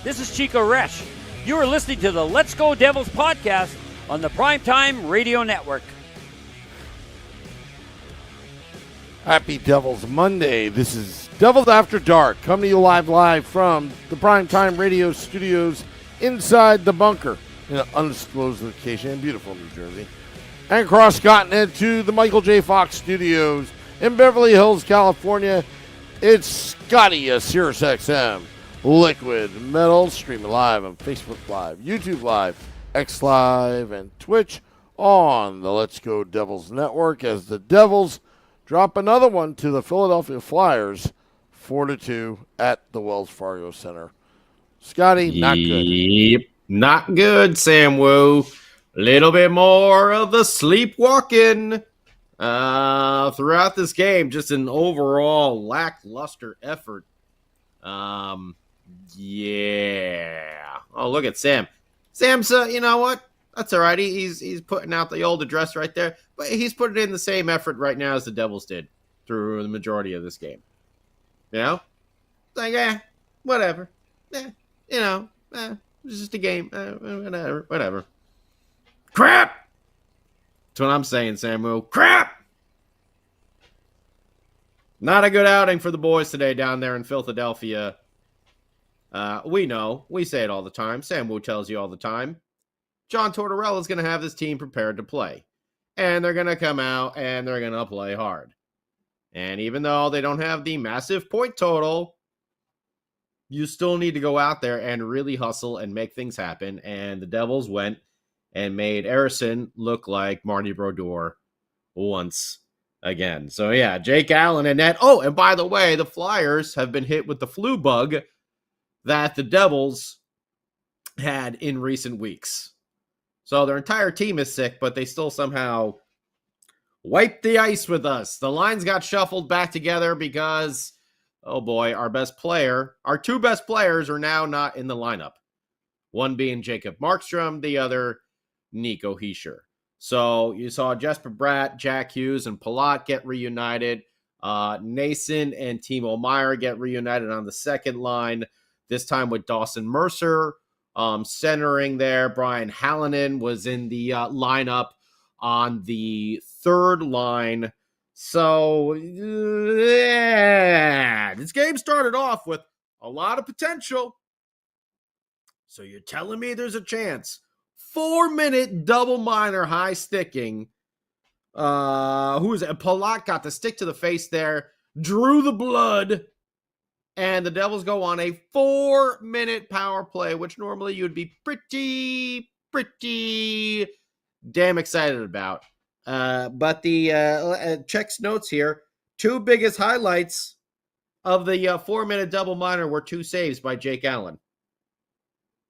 This is Chico Resch. You are listening to the Let's Go Devils podcast on the Primetime Radio Network. Happy Devils Monday. This is Devils After Dark, coming to you live from the Primetime Radio studios inside the bunker in an undisclosed location in beautiful New Jersey. And across continent to the Michael J. Fox studios in Beverly Hills, California. It's Scotty, a Sirius XM Liquid Metal, streaming live on Facebook Live, YouTube Live, X Live, and Twitch on the Let's Go Devils Network as the Devils drop another one to the Philadelphia Flyers, 4-2 at the Wells Fargo Center. Scotty, not good. Yep, not good, Sam Wu. Little bit more of the sleepwalking throughout this game. Just an overall lackluster effort. Yeah. Oh, look at Sam. Sam's, you know what? That's all right. He's putting out the old address right there, but he's putting in the same effort right now as the Devils did through the majority of this game. You know? Like, whatever. It's just a game. Whatever. Crap! That's what I'm saying, Samu. Crap! Not a good outing for the boys today down there in Philadelphia. We know. We say it all the time. Samu tells you all the time. John Tortorella is going to have this team prepared to play. And they're going to come out and they're going to play hard. And even though they don't have the massive point total, you still need to go out there and really hustle and make things happen. And the Devils went and made Ersson look like Marty Brodeur once again. So, yeah, Jake Allen and net. Oh, and by the way, the Flyers have been hit with the flu bug that the Devils had in recent weeks. So their entire team is sick, but they still somehow wiped the ice with us. The lines got shuffled back together because, oh boy, our two best players are now not in the lineup. One being Jacob Markstrom, the other Nico Hischier. So you saw Jesper Bratt, Jack Hughes, and Palat get reunited. Nason and Timo Meier get reunited on the second line, this time with Dawson Mercer centering there. Brian Hallinan was in the lineup on the third line. So, yeah, this game started off with a lot of potential. So you're telling me there's a chance. 4-minute double minor high sticking. Who is it? Palat got the stick to the face there, drew the blood, and the Devils go on a 4-minute power play, which normally you'd be pretty damn excited about. But the checks notes here, two biggest highlights of the 4-minute double minor were two saves by Jake Allen.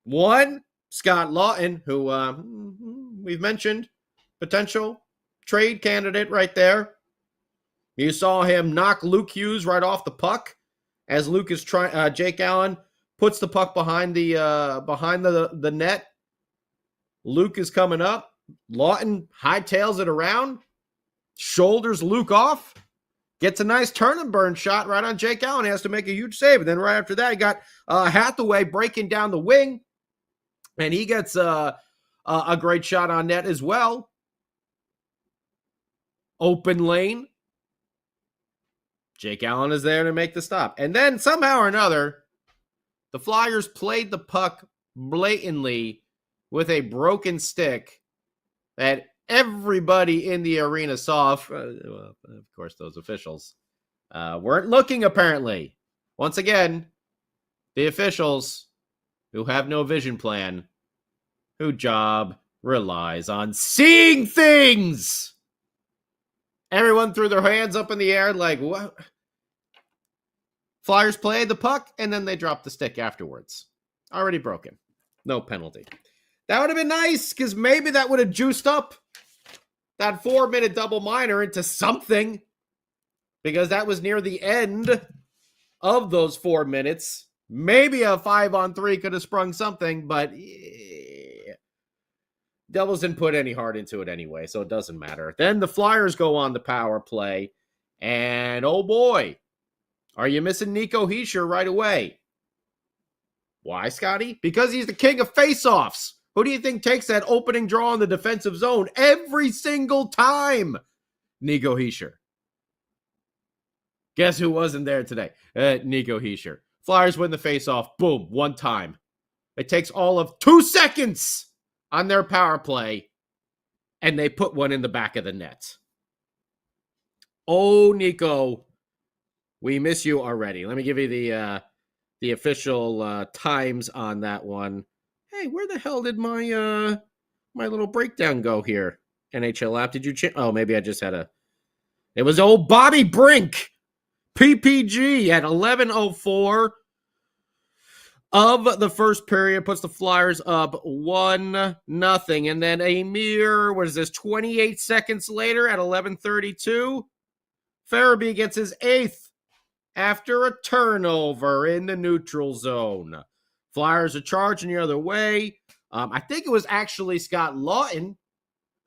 One, Scott Lawton, who we've mentioned, potential trade candidate right there. You saw him knock Luke Hughes right off the puck as Jake Allen puts the puck behind the net. Luke is coming up. Lawton hightails it around, shoulders Luke off, gets a nice turn and burn shot right on Jake Allen. He has to make a huge save. And then right after that, he got Hathaway breaking down the wing, and he gets a great shot on net as well. Open lane. Jake Allen is there to make the stop. And then somehow or another, the Flyers played the puck blatantly with a broken stick that everybody in the arena saw. Of course, those officials weren't looking, apparently. Once again, the officials who have no vision plan, whose job relies on seeing things. Everyone threw their hands up in the air like, what? Flyers played the puck, and then they dropped the stick afterwards. Already broken. No penalty. That would have been nice, because maybe that would have juiced up that 4-minute double minor into something, because that was near the end of those 4 minutes. Maybe a 5-on-3 could have sprung something, but Devils didn't put any heart into it anyway, so it doesn't matter. Then the Flyers go on the power play, and oh boy, are you missing Nico Hischier right away? Why, Scotty? Because he's the king of faceoffs. Who do you think takes that opening draw in the defensive zone every single time? Nico Hischier. Guess who wasn't there today? Nico Hischier. Flyers win the faceoff. Boom. One time. It takes all of 2 seconds on their power play, and they put one in the back of the net. Oh, Nico, we miss you already. Let me give you the official times on that one. Hey, where the hell did my my little breakdown go here? NHL app, did you change? Oh, maybe I just had it was old Bobby Brink, PPG at 11:04 of the first period, puts the Flyers up 1-0. And then a mere, 28 seconds later at 11:32, Farabee gets his 8th after a turnover in the neutral zone. Flyers are charging the other way. I think it was actually Scott Lawton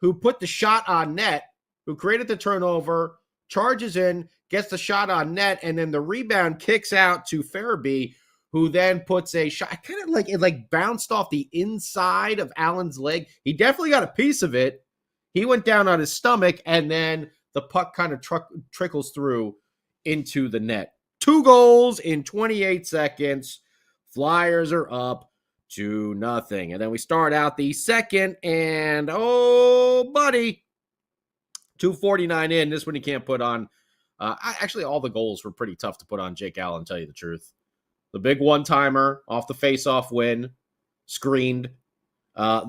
who put the shot on net, who created the turnover, charges in, gets the shot on net, and then the rebound kicks out to Farabee, who then puts a shot. Kind of like it bounced off the inside of Allen's leg. He definitely got a piece of it. He went down on his stomach, and then the puck kind of trickles through into the net. 2 goals in 28 seconds. Flyers are up 2-0. And then we start out the second, and oh, buddy, 2:49 in. This one you can't put on. Actually, all the goals were pretty tough to put on Jake Allen, tell you the truth. The big one-timer off the face-off win, screened.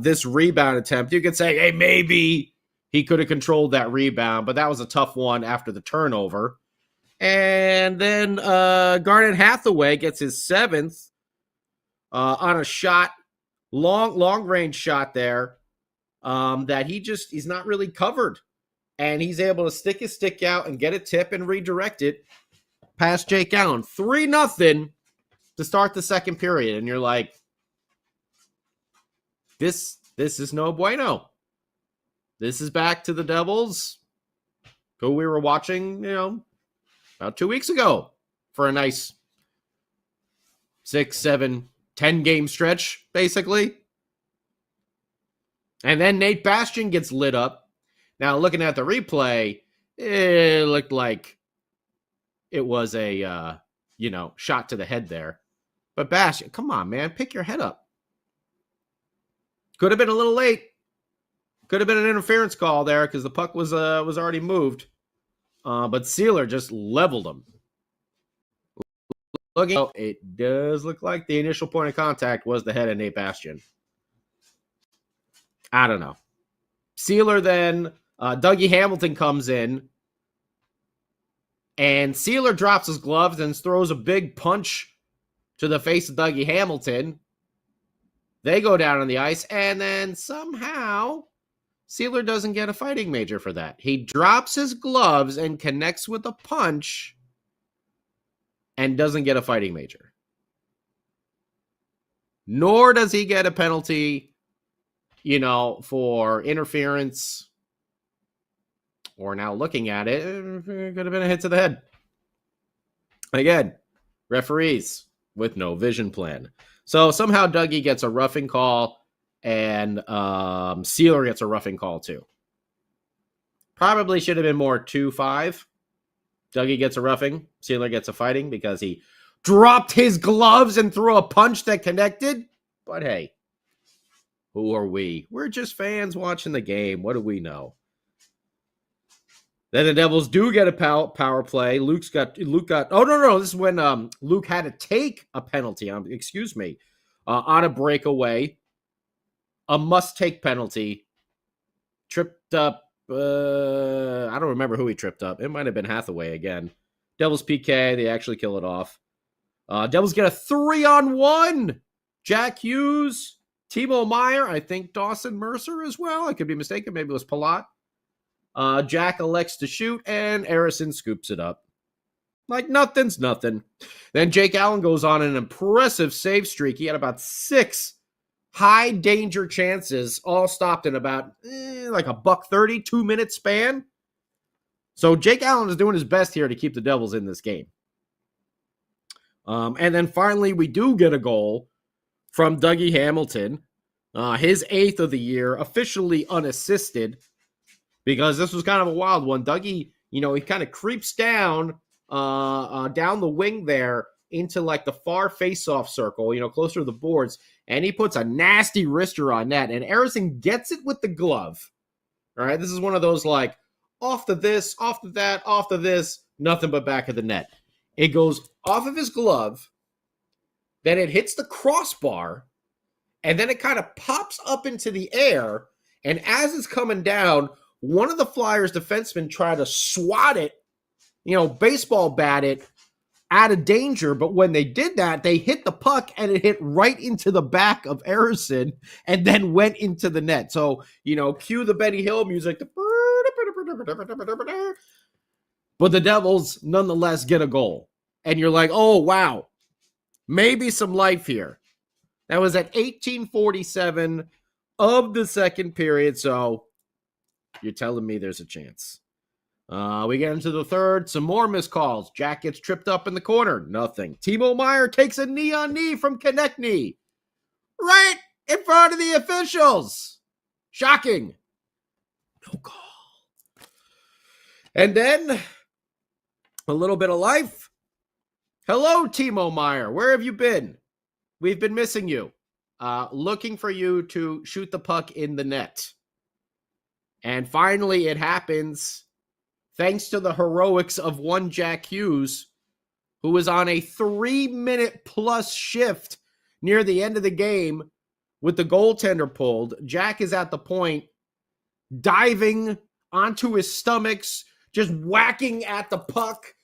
This rebound attempt, you could say, hey, maybe he could have controlled that rebound, but that was a tough one after the turnover. And then Garnet Hathaway gets his 7th on a shot, long-range shot there that he's not really covered. And he's able to stick his stick out and get a tip and redirect it past Jake Allen. 3-0 to start the second period. And you're like, this is no bueno. This is back to the Devils, who we were watching, about 2 weeks ago for a nice 6, 7, 10 game stretch, basically. And then Nate Bastian gets lit up. Now, looking at the replay, it looked like it was a, shot to the head there. But Bastian, come on, man, pick your head up. Could have been a little late. Could have been an interference call there because the puck was already moved. But Sealer just leveled him. It does look like the initial point of contact was the head of Nate Bastian. I don't know. Sealer then, Dougie Hamilton comes in, and Sealer drops his gloves and throws a big punch to the face of Dougie Hamilton. They go down on the ice, and then somehow Sealer doesn't get a fighting major for that. He drops his gloves and connects with a punch and doesn't get a fighting major. Nor does he get a penalty, for interference. Or now looking at it, it could have been a hit to the head. Again, referees with no vision plan. So somehow Dougie gets a roughing call, and Sealer gets a roughing call too. Probably should have been more 2-5. Dougie gets a roughing. Sealer gets a fighting because he dropped his gloves and threw a punch that connected. But hey, who are we? We're just fans watching the game. What do we know? Then the Devils do get a power play. Luke got. Oh no! This is when Luke had to take a penalty. On a breakaway, a must-take penalty. Tripped up. I don't remember who he tripped up. It might have been Hathaway again. Devils PK. They actually kill it off. Devils get a 3-on-1. Jack Hughes, Timo Meyer. I think Dawson Mercer as well. I could be mistaken. Maybe it was Palat. Jack elects to shoot, and Harrison scoops it up. Like nothing's nothing. Then Jake Allen goes on an impressive save streak. He had about 6 high-danger chances, all stopped in about like a $1:30, 2-minute span. So Jake Allen is doing his best here to keep the Devils in this game. And then finally, we do get a goal from Dougie Hamilton. His 8th of the year, officially unassisted, because this was kind of a wild one. Dougie, he kind of creeps down the wing there into like the far face-off circle, closer to the boards, and he puts a nasty wrister on net, and Harrison gets it with the glove. All right, this is one of those like off to this, off to that, off to this, nothing but back of the net. It goes off of his glove, then it hits the crossbar, and then it kind of pops up into the air, and as it's coming down, one of the Flyers defensemen tried to swat it, baseball bat it out of danger, but when they did that, they hit the puck and it hit right into the back of Harrison and then went into the net. So, cue the Benny Hill music. But the Devils nonetheless get a goal. And you're like, oh, wow, maybe some life here. That was at 18:47 of the second period, so you're telling me there's a chance. We get into the third, some more missed calls. Jack gets tripped up in the corner, nothing. Timo Meier takes a knee-on-knee from Konechny right in front of the officials. Shocking. No call. And then a little bit of life. Hello, Timo Meier. Where have you been? We've been missing you. Looking for you to shoot the puck in the net. And finally, it happens thanks to the heroics of one Jack Hughes, who was on a 3-minute plus shift near the end of the game with the goaltender pulled. Jack is at the point, diving onto his stomachs, just whacking at the puck,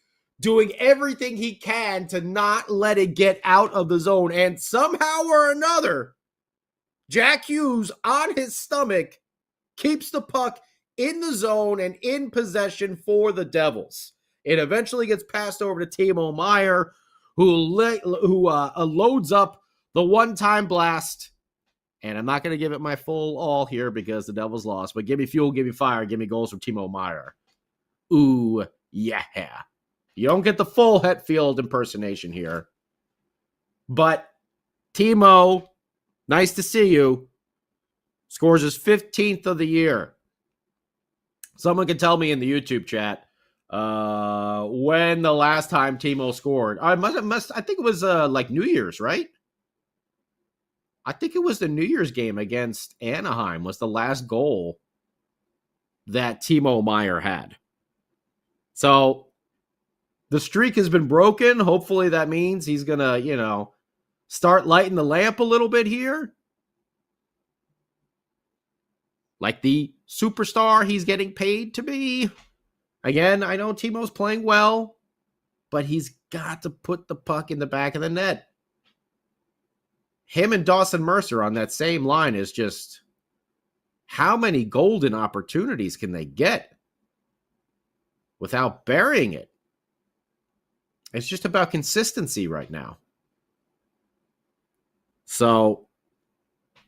doing everything he can to not let it get out of the zone. And somehow or another, Jack Hughes on his stomach keeps the puck in the zone and in possession for the Devils. It eventually gets passed over to Timo Meier, who loads up the one-time blast. And I'm not going to give it my full all here because the Devils lost, but give me fuel, give me fire, give me goals from Timo Meier. Ooh, yeah. You don't get the full Hetfield impersonation here. But Timo, nice to see you. Scores his 15th of the year. Someone can tell me in the YouTube chat when the last time Timo scored. I think it was like New Year's, right? I think it was the New Year's game against Anaheim was the last goal that Timo Meier had. So the streak has been broken. Hopefully that means he's going to, start lighting the lamp a little bit here. Like the superstar he's getting paid to be. Again, I know Timo's playing well, but he's got to put the puck in the back of the net. Him and Dawson Mercer on that same line is just, how many golden opportunities can they get without burying it? It's just about consistency right now. So,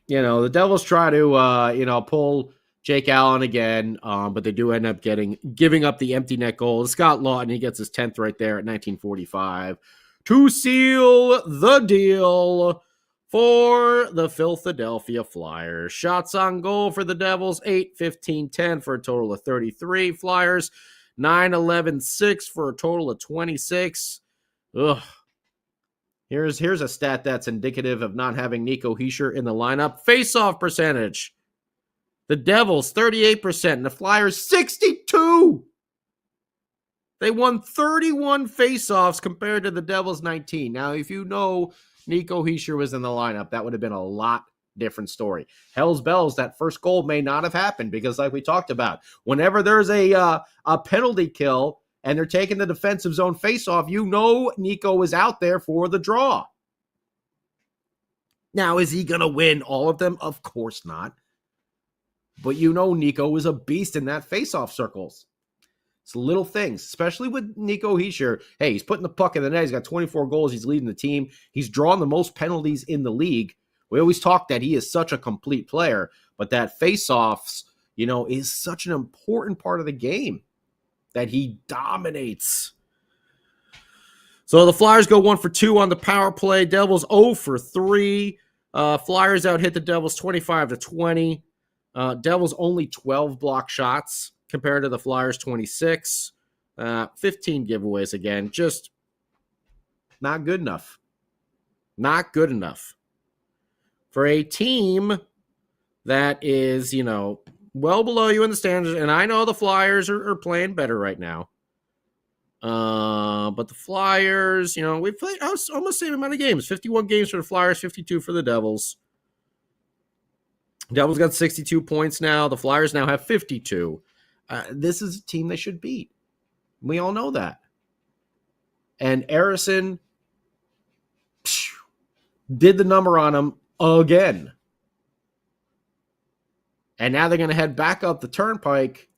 the Devils try to, pull Jake Allen again, but they do end up giving up the empty net goal. Scott Lawton, he gets his 10th right there at 1945 to seal the deal for the Philadelphia Flyers. Shots on goal for the Devils, 8, 15, 10 for a total of 33. Flyers, 9, 11, 6 for a total of 26. Ugh. Here's a stat that's indicative of not having Nico Hischier in the lineup. Face-off percentage. The Devils, 38%, and the Flyers, 62%. They won 31 face-offs compared to the Devils' 19. Now, if Nico Hischier was in the lineup, that would have been a lot different story. Hell's bells, that first goal may not have happened because, like we talked about, whenever there's a penalty kill and they're taking the defensive zone face-off, Nico is out there for the draw. Now, is he going to win all of them? Of course not. But Nico is a beast in that face-off circles. It's little things, especially with Nico Hischier. Hey, he's putting the puck in the net. He's got 24 goals. He's leading the team. He's drawn the most penalties in the league. We always talk that he is such a complete player, but that face-offs, is such an important part of the game that he dominates. So the Flyers go 1 for 2 on the power play. Devils 0 for 3. Flyers out hit the Devils 25-20. Devils only 12 block shots compared to the Flyers 26. 15 giveaways again. Just not good enough. Not good enough. For a team that is, well below you in the standings, and I know the Flyers are playing better right now. But the Flyers, we've played almost the same amount of games. 51 games for the Flyers, 52 for the Devils. Devils got 62 points now. The Flyers now have 52. This is a team they should beat. We all know that. And Harrison did the number on them again. And now they're going to head back up the Turnpike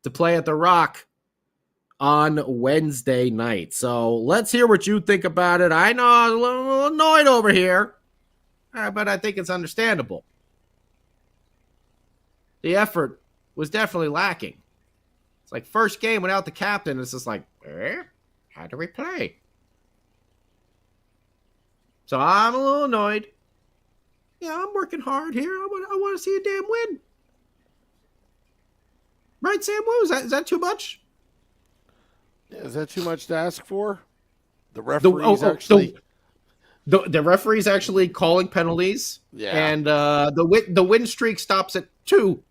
to play at the Rock on Wednesday night. So let's hear what you think about it. I know I'm a little annoyed over here, but I think it's understandable. The effort was definitely lacking. It's like first game without the captain. It's just like, how do we play? So I'm a little annoyed. Yeah, I'm working hard here. I want to see a damn win. Right, Sam Wu? Is that too much? Yeah, is that too much to ask for? The referees the referee's actually calling penalties. Yeah. And the win streak stops at 2.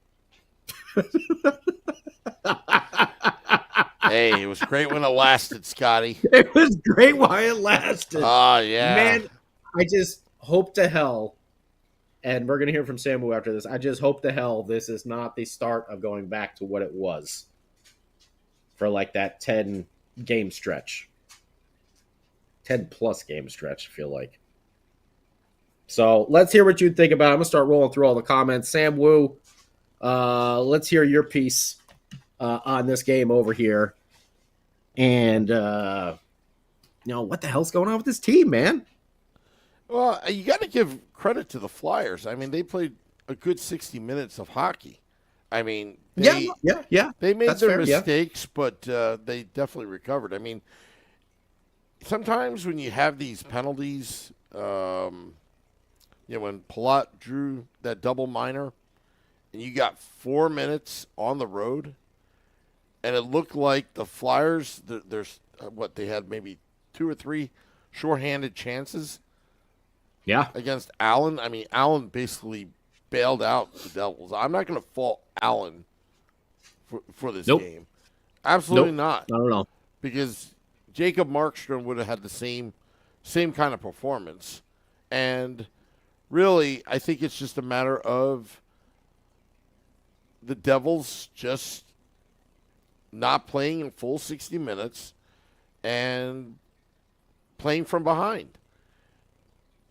Hey, it was great when it lasted, Scotty. It was great while it lasted. Oh, yeah. Man, I just hope to hell, and we're going to hear from Samu after this, I just hope to hell this is not the start of going back to what it was for like that 10-game stretch. 10-plus game stretch, I feel like. So let's hear what you think about it. I'm going to start rolling through all the comments. Sam Wu, let's hear your piece on this game over here. And, what the hell's going on with this team, man? Well, you got to give credit to the Flyers. I mean, they played a good 60 minutes of hockey. I mean, yeah. They made That's their fair, mistakes, but they definitely recovered. I mean, sometimes when you have these penalties, when Palat drew that double minor, and you got 4 minutes on the road, and it looked like the Flyers, there's they had maybe 2 or 3 shorthanded chances. Yeah. Against Allen. I mean, Allen basically bailed out the Devils. I'm not going to fault Allen for this game. Absolutely not. I don't know. Because Jacob Markstrom would have had the same kind of performance. And really, I think it's just a matter of the Devils just not playing in full 60 minutes and playing from behind.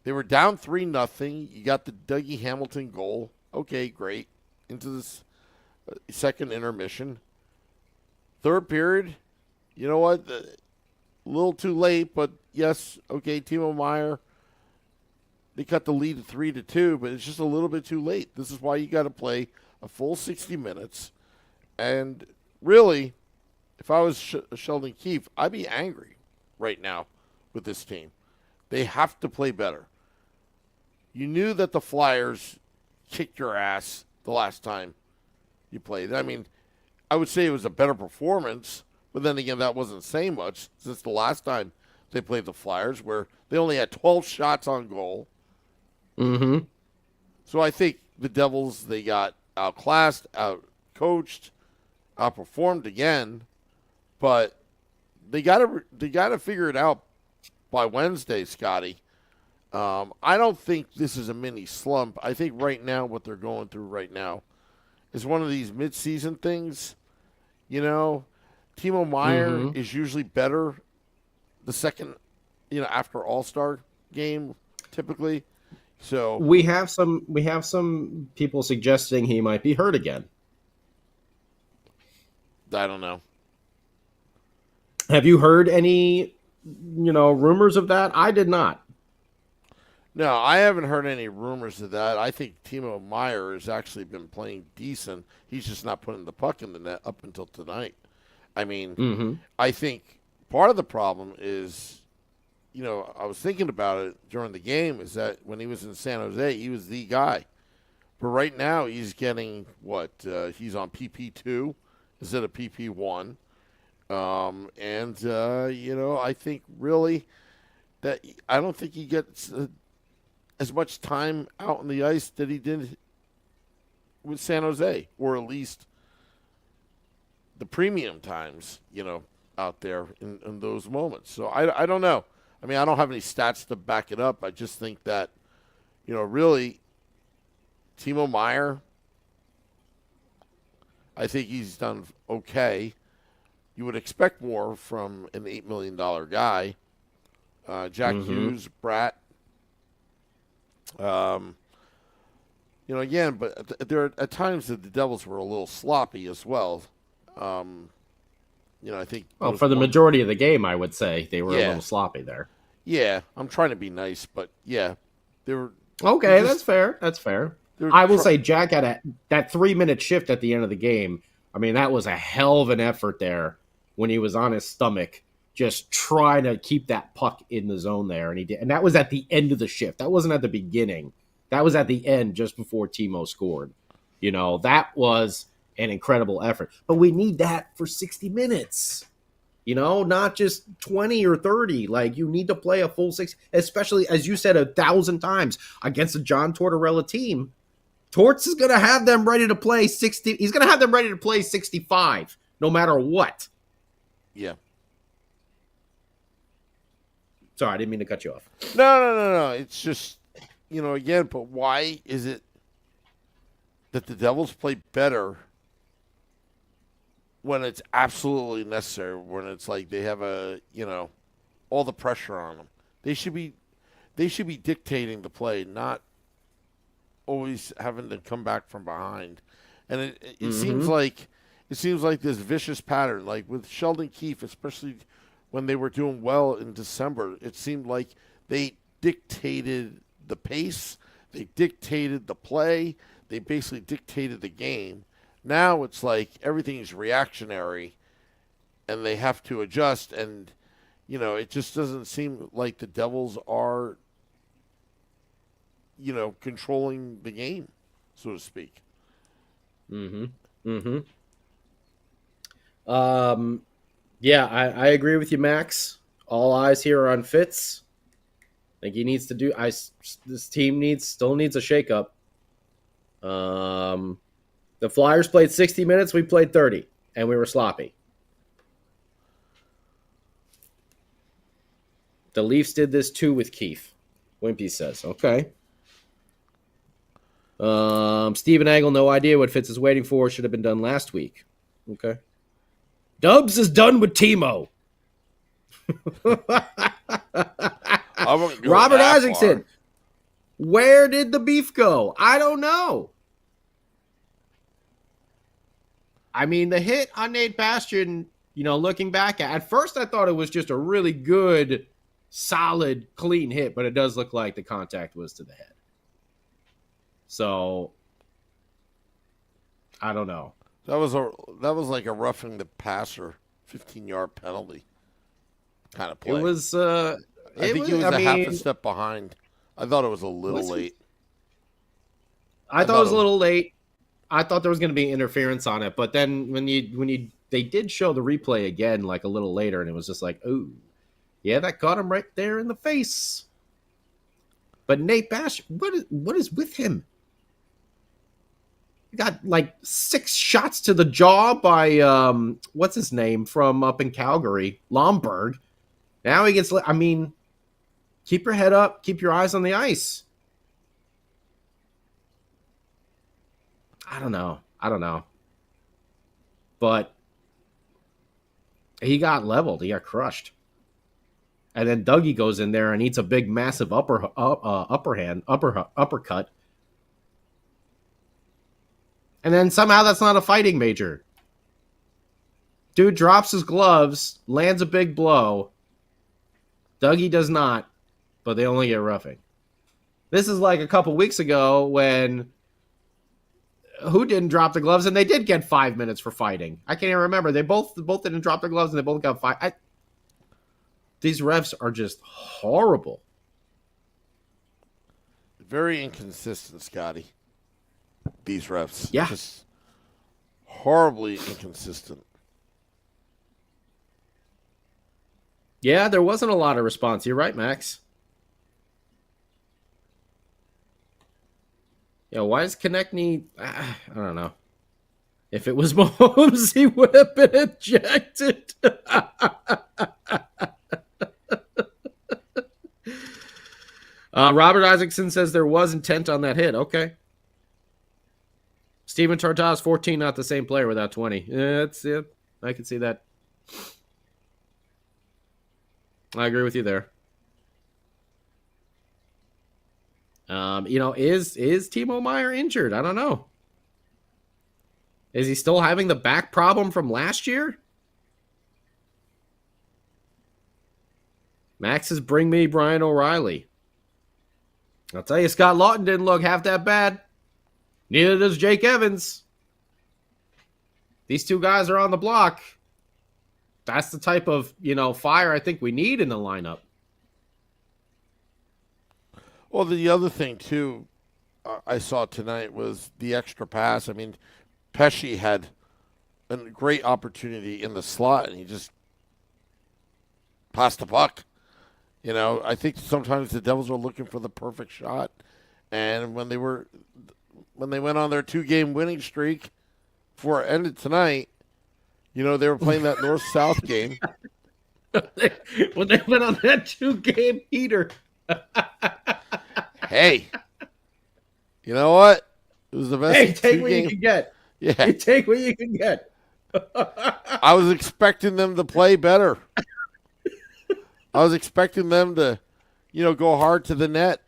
They were down 3-0. You got the Dougie Hamilton goal. Okay, great. Into this second intermission. Third period, you know what? A little too late, but yes, okay, Timo Meier, they cut the lead to 3-2, but it's just a little bit too late. This is why you got to play a full 60 minutes. And really, if I was Sheldon Keefe, I'd be angry right now with this team. They have to play better. You knew that the Flyers kicked your ass the last time you played. I mean, I would say it was a better performance, but then again, that wasn't saying much since the last time they played the Flyers, where they only had 12 shots on goal. Mm-hmm. So I think the Devils, they got outclassed, outcoached, outperformed again, but they gotta figure it out by Wednesday, Scotty. I don't think this is a mini slump. I think right now what they're going through right now is one of these mid-season things. Timo Meier is usually better the second, after All-Star game, typically. So we have some people suggesting he might be hurt again. I don't know. Have you heard any, rumors of that? I did not. No, I haven't heard any rumors of that. I think Timo Meier has actually been playing decent. He's just not putting the puck in the net up until tonight. I mean, I think part of the problem is I was thinking about it during the game, is that when he was in San Jose, he was the guy. But right now, he's getting he's on PP2 instead of PP1. I think really that I don't think he gets as much time out on the ice that he did with San Jose, or at least the premium times, out there in those moments. So I don't know. I mean, I don't have any stats to back it up. I just think that, really, Timo Meier, I think he's done okay. You would expect more from an $8 million guy. Jack Hughes, Bratt. Again, but there are at times that the Devils were a little sloppy as well. I think. Well, for the majority of the game, I would say they were a little sloppy there. Yeah, I'm trying to be nice, but yeah, they were. Okay, that's fair. That's fair. I will say Jack had that 3-minute shift at the end of the game. I mean, that was a hell of an effort there when he was on his stomach, just trying to keep that puck in the zone there, and he did. And that was at the end of the shift. That wasn't at the beginning. That was at the end, just before Timo scored. That was an incredible effort. But we need that for 60 minutes. Not just 20 or 30. Like, you need to play a full 60, especially, as you said 1,000 times, against a John Tortorella team. Torts is going to have them ready to play 60. He's going to have them ready to play 65, no matter what. Yeah. Sorry, I didn't mean to cut you off. No. It's just, again, but why is it that the Devils play better when it's absolutely necessary, when it's like they have all the pressure on them? They should be dictating the play, not always having to come back from behind. And it seems like this vicious pattern, like with Sheldon Keefe, especially when they were doing well in December. It seemed like they dictated the pace, they dictated the play, they basically dictated the game. Now it's like everything is reactionary, and they have to adjust. And it just doesn't seem like the Devils are controlling the game, so to speak. Yeah, I agree with you, Max. All eyes here are on Fitz. I think he needs to do. This team still needs a shakeup. The Flyers played 60 minutes. We played 30, and we were sloppy. The Leafs did this too with Keefe. Wimpy says, okay. Steven Angle, no idea what Fitz is waiting for. Should have been done last week. Okay. Dubs is done with Timo. Robert Isaacson. Where did the beef go? I don't know. I mean, the hit on Nate Bastian, looking back at first, I thought it was just a really good, solid, clean hit, but it does look like the contact was to the head. So, I don't know. That was like a roughing the passer, 15-yard penalty kind of play. It was. I think he was half a step behind. I thought it was a little late. I thought it was a little late. I thought there was going to be interference on it, but then when they did show the replay again, like a little later, and it was just like, oh, yeah, that got him right there in the face. But Nate Bash, what is with him? He got like 6 shots to the jaw by what's his name from up in Calgary, Lomberg. Now he gets. I mean, keep your head up, keep your eyes on the ice. I don't know. But he got leveled. He got crushed. And then Dougie goes in there and eats a big, massive uppercut. And then somehow that's not a fighting major. Dude drops his gloves, lands a big blow. Dougie does not, but they only get roughing. This is like a couple weeks ago when who didn't drop the gloves, and they did get 5 minutes for fighting. I can't even remember. They both didn't drop their gloves, and they both got 5. These refs are just horrible. Very inconsistent, Scotty. These refs. Yeah. Just horribly inconsistent. Yeah, there wasn't a lot of response. You're right, Max. Yeah, why does Konechny... I don't know. If it was Mahomes, he would have been ejected. Robert Isaacson says there was intent on that hit. Okay. Steven Tartas, 14, not the same player without 20. Yeah, I can see that. I agree with you there. Is Timo Meyer injured? I don't know. Is he still having the back problem from last year? Max says, bring me Brian O'Reilly. I'll tell you, Scott Lawton didn't look half that bad. Neither does Jake Evans. These two guys are on the block. That's the type of, fire I think we need in the lineup. Well, the other thing, too, I saw tonight was the extra pass. I mean, Pesci had a great opportunity in the slot, and he just passed the puck. I think sometimes the Devils are looking for the perfect shot. And when they went on their 2-game winning streak before it ended tonight, they were playing that North-South game. When they went on that 2-game heater. Hey, you know what? It was the best. Hey, take what you can get. Yeah. Hey, take what you can get. I was expecting them to play better. I was expecting them to, go hard to the net.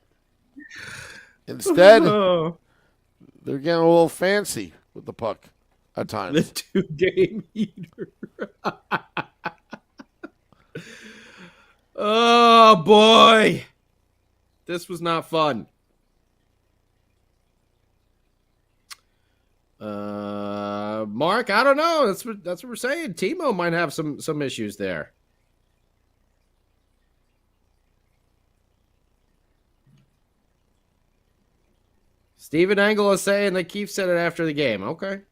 Instead, they're getting a little fancy with the puck at times. The 2-game heater. Oh, boy. This was not fun. Mark, I don't know. That's what we're saying. Timo might have some issues there. Steven Engel is saying that Keefe said it after the game. Okay.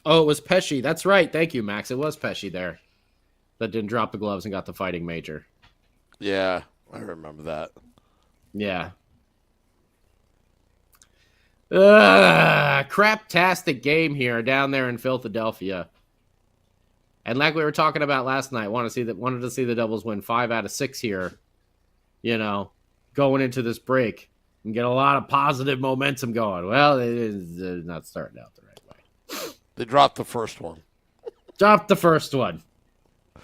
Oh, it was Pesci. That's right. Thank you, Max. It was Pesci there that didn't drop the gloves and got the fighting major. Yeah, I remember that. Yeah. Craptastic game here down there in Philadelphia. And like we were talking about last night, wanted to see the Devils win 5 out of 6 here. Going into this break and get a lot of positive momentum going. Well, it is not starting out the right way. They dropped the first one. Dropped the first one.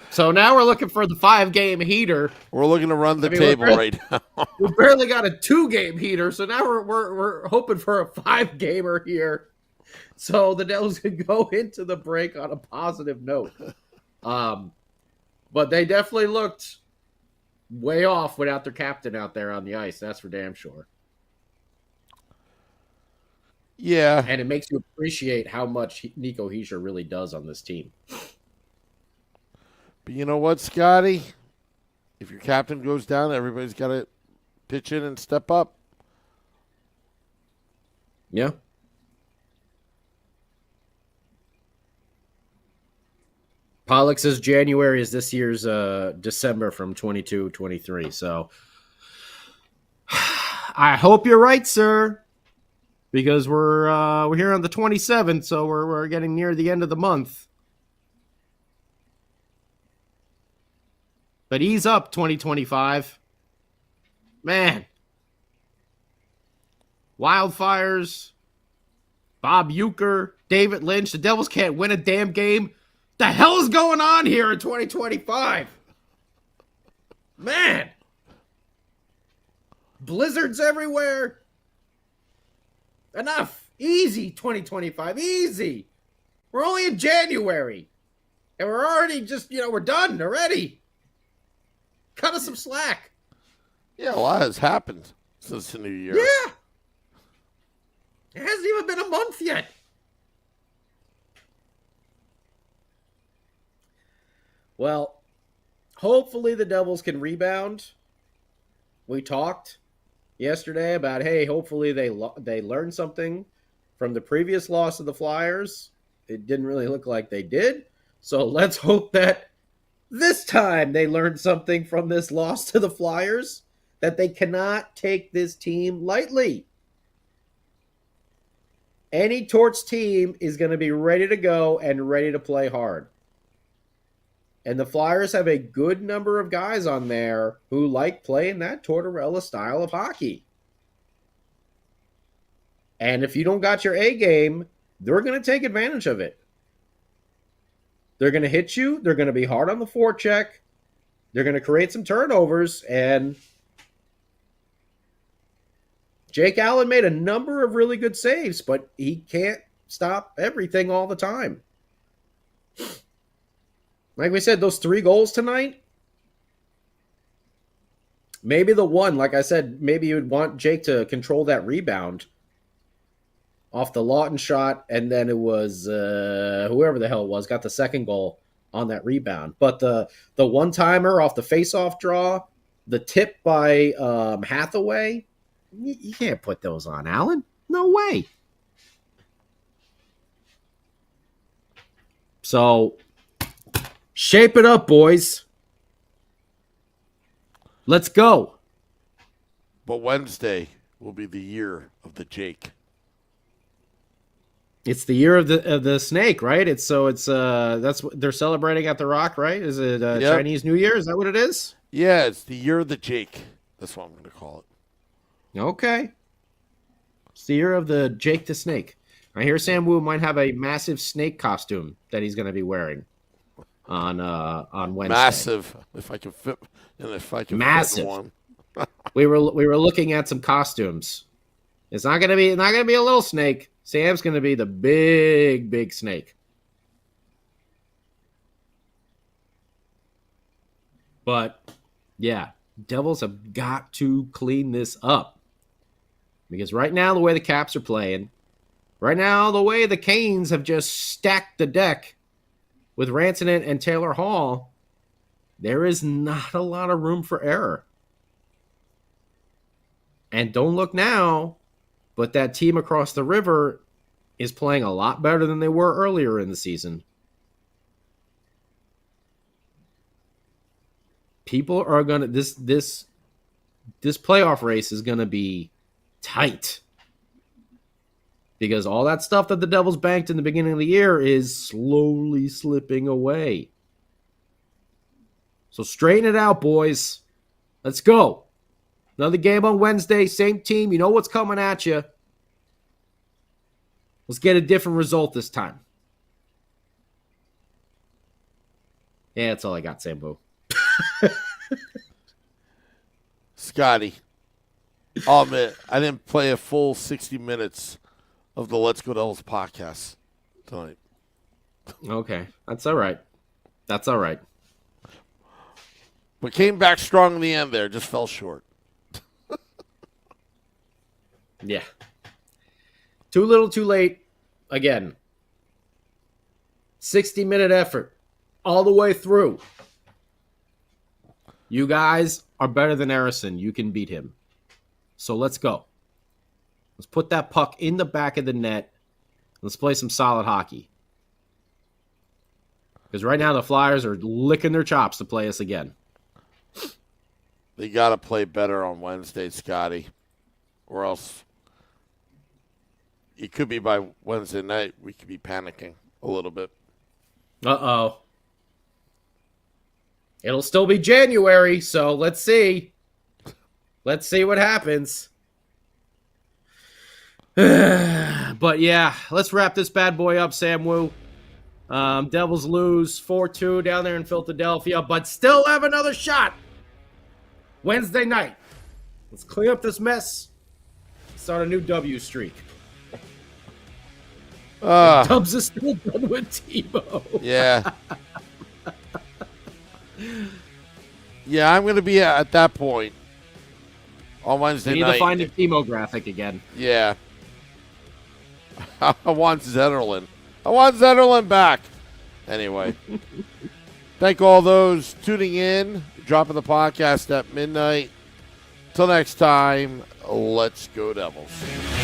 So now we're looking for the 5-game heater. We're looking to run the table right now. We barely got a 2-game heater, so now we're hoping for a 5-gamer here. So the Devils can go into the break on a positive note. But they definitely looked way off without their captain out there on the ice. That's for damn sure. Yeah. And it makes you appreciate how much Nico Hischier really does on this team. But you know what, Scotty? If your captain goes down, everybody's got to pitch in and step up. Yeah. Pollock says January is this year's December from 22-23. So I hope you're right, sir. Because we're here on the 27th, so we're getting near the end of the month. But ease up, 2025. Man. Wildfires, Bob Uecker, David Lynch. The Devils can't win a damn game. The hell is going on here in 2025? Man. Blizzards everywhere. Enough. Easy, 2025. Easy. We're only in January. And we're already just, we're done already. Cut us some slack. Yeah, a lot has happened since the new year. Yeah. It hasn't even been a month yet. Well, hopefully the Devils can rebound. We talked yesterday about, hey, hopefully they learned something from the previous loss of the Flyers. It didn't really look like they did. So let's hope that this time they learned something from this loss to the Flyers, that they cannot take this team lightly. Any Torts team is going to be ready to go and ready to play hard. And the Flyers have a good number of guys on there who like playing that Tortorella style of hockey. And if you don't got your A game, they're going to take advantage of it. They're going to hit you. They're going to be hard on the forecheck. They're going to create some turnovers. And Jake Allen made a number of really good saves, but he can't stop everything all the time. Like we said, those 3 goals tonight, maybe the one, like I said, maybe you would want Jake to control that rebound off the Lawton shot, and then it was whoever the hell it was got the second goal on that rebound. But the one-timer off the face-off draw, the tip by Hathaway, you can't put those on Allen. No way. So shape it up, boys. Let's go. But Wednesday will be the year of the Jake. It's the year of the snake, right? That's what they're celebrating at the Rock, right? Is it Yep. Chinese New Year? Is that what it is? Yeah, it's the year of the Jake. That's what I'm going to call it. Okay. It's the year of the Jake the Snake. I hear Sam Wu might have a massive snake costume that he's going to be wearing on Wednesday. Massive. If I can fit, and if I can Massive. fit in one. We were looking at some costumes. It's not gonna be a little snake. Sam's gonna be the big snake. But yeah, Devils have got to clean this up. Because right now, the way the Caps are playing, right now, the way the Canes have just stacked the deck with Rantanen and Taylor Hall, there is not a lot of room for error. And don't look now, but that team across the river is playing a lot better than they were earlier in the season. People are going to this playoff race is going to be tight. Because all that stuff that the Devils banked in the beginning of the year is slowly slipping away. So straighten it out, boys. Let's go. Another game on Wednesday, same team. You know what's coming at you. Let's get a different result this time. Yeah, that's all I got, Sambo. Scotty, I'll admit, I didn't play a full 60 minutes of the Let's Go Devils podcast tonight. Okay, that's all right. That's all right. But came back strong in the end there, just fell short. Yeah. Too little, too late. Again. 60-minute effort. All the way through. You guys are better than Harrison. You can beat him. So let's go. Let's put that puck in the back of the net. Let's play some solid hockey. Because right now the Flyers are licking their chops to play us again. They got to play better on Wednesday, Scotty. Or else it could be by Wednesday night we could be panicking a little bit. Uh-oh. It'll still be January, so let's see. Let's see what happens. But yeah, let's wrap this bad boy up, Sam Wu. Devils lose 4-2 down there in Philadelphia, but still have another shot Wednesday night. Let's clean up this mess. Start a new W streak. Dubs is still done with Tebow. Yeah. Yeah, I'm going to be at that point on Wednesday We need night. to find a Tebow graphic again. Yeah. I want Zetterlund. I want Zetterlund back. Anyway. Thank all those tuning in, dropping the podcast at midnight. Till next time, let's go Devils.